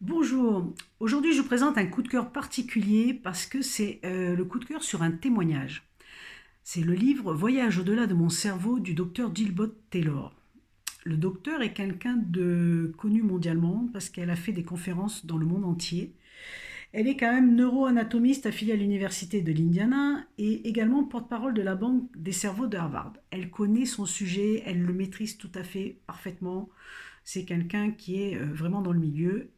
Bonjour, aujourd'hui je vous présente un coup de cœur particulier parce que c'est le coup de cœur sur un témoignage. C'est le livre Voyage au-delà de mon cerveau du docteur Gilbert Taylor. Le docteur est quelqu'un de connu mondialement parce qu'elle a fait des conférences dans le monde entier. Elle est quand même neuroanatomiste affiliée à l'université de l'Indiana et également porte-parole de la Banque des cerveaux de Harvard. Elle connaît son sujet, elle le maîtrise tout à fait parfaitement. C'est quelqu'un qui est vraiment dans le milieu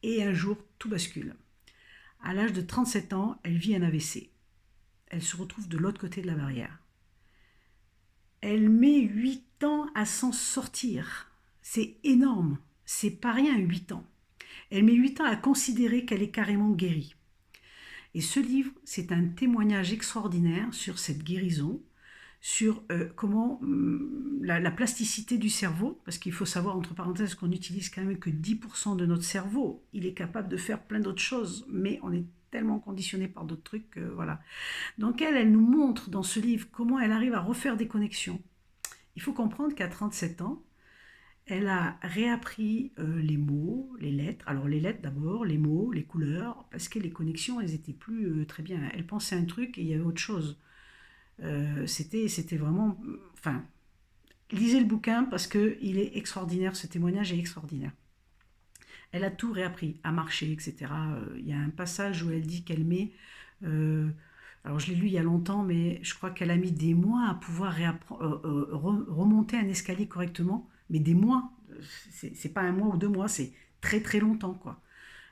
et un jour, tout bascule. À l'âge de 37 ans, elle vit un AVC. Elle se retrouve de l'autre côté de la barrière. Elle met 8 ans à s'en sortir. C'est énorme. C'est pas rien, 8 ans. Elle met 8 ans à considérer qu'elle est carrément guérie. Et ce livre, c'est un témoignage extraordinaire sur cette guérison, sur comment la plasticité du cerveau, parce qu'il faut savoir, entre parenthèses, qu'on n'utilise quand même que 10% de notre cerveau. Il est capable de faire plein d'autres choses, mais on est tellement conditionné par d'autres trucs que voilà. Donc elle nous montre dans ce livre comment elle arrive à refaire des connexions. Il faut comprendre qu'à 37 ans, elle a réappris les mots, les lettres. Alors les lettres d'abord, les mots, les couleurs, parce que les connexions, elles étaient plus très bien. Elle pensait un truc et il y avait autre chose. C'était vraiment... Enfin, lisez le bouquin parce qu'il est extraordinaire, ce témoignage est extraordinaire. Elle a tout réappris, à marcher, etc. Il y a un passage où elle dit qu'elle met... euh, alors je l'ai lu il y a longtemps, mais je crois qu'elle a mis des mois à pouvoir remonter un escalier correctement, mais des mois. C'est pas un mois ou 2 mois, c'est très très longtemps, quoi.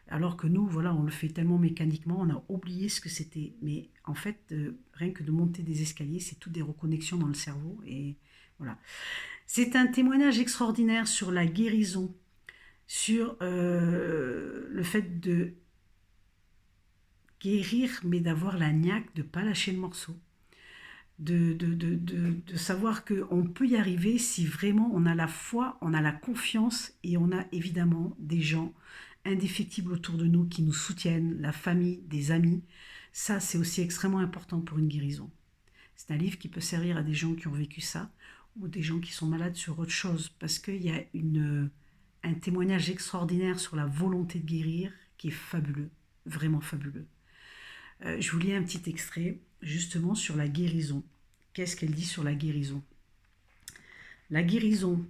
Alors que nous, voilà, on le fait tellement mécaniquement, on a oublié ce que c'était. Mais en fait, rien que de monter des escaliers, c'est toutes des reconnexions dans le cerveau. Et voilà. C'est un témoignage extraordinaire sur la guérison, sur le fait de guérir, mais d'avoir la niaque, de ne pas lâcher le morceau. De savoir qu'on peut y arriver si vraiment on a la foi, on a la confiance et on a évidemment des gens indéfectibles autour de nous qui nous soutiennent, la famille, des amis. Ça, c'est aussi extrêmement important pour une guérison. C'est un livre qui peut servir à des gens qui ont vécu ça ou des gens qui sont malades sur autre chose parce qu'il y a un témoignage extraordinaire sur la volonté de guérir qui est fabuleux, vraiment fabuleux. Je vous lis un petit extrait justement sur la guérison. Qu'est-ce qu'elle dit sur la guérison? La guérison,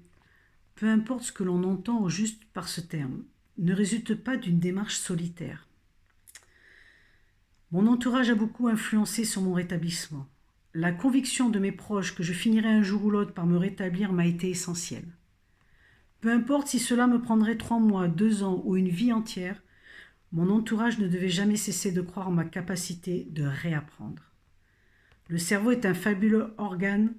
peu importe ce que l'on entend au juste par ce terme, ne résulte pas d'une démarche solitaire. Mon entourage a beaucoup influencé sur mon rétablissement. La conviction de mes proches que je finirais un jour ou l'autre par me rétablir m'a été essentielle. Peu importe si cela me prendrait 3 mois, 2 ans ou une vie entière, mon entourage ne devait jamais cesser de croire en ma capacité de réapprendre. Le cerveau est un fabuleux organe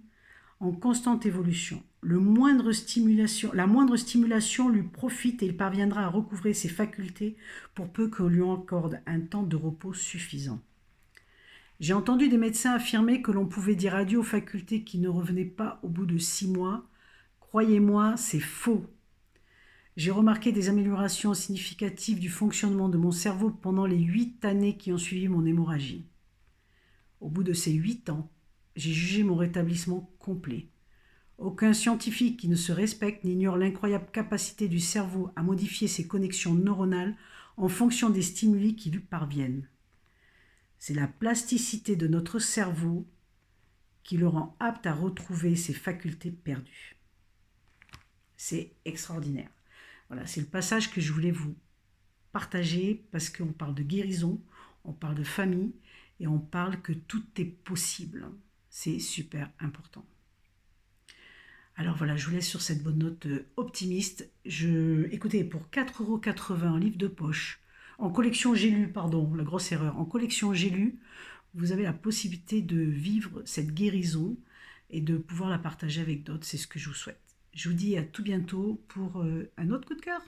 en constante évolution. La moindre stimulation lui profite et il parviendra à recouvrer ses facultés pour peu qu'on lui accorde un temps de repos suffisant. J'ai entendu des médecins affirmer que l'on pouvait dire adieu aux facultés qui ne revenaient pas au bout de 6 mois. Croyez-moi, c'est faux. J'ai remarqué des améliorations significatives du fonctionnement de mon cerveau pendant les 8 années qui ont suivi mon hémorragie. Au bout de ces 8 ans, j'ai jugé mon rétablissement complet. Aucun scientifique qui ne se respecte n'ignore l'incroyable capacité du cerveau à modifier ses connexions neuronales en fonction des stimuli qui lui parviennent. C'est la plasticité de notre cerveau qui le rend apte à retrouver ses facultés perdues. C'est extraordinaire. Voilà, c'est le passage que je voulais vous partager parce qu'on parle de guérison, on parle de famille et on parle que tout est possible. C'est super important. Alors voilà, je vous laisse sur cette bonne note optimiste. Écoutez, pour 4,80 € en livre de poche, en collection J'ai lu, pardon, la grosse erreur, en collection J'ai lu, vous avez la possibilité de vivre cette guérison et de pouvoir la partager avec d'autres. C'est ce que je vous souhaite. Je vous dis à tout bientôt pour un autre coup de cœur.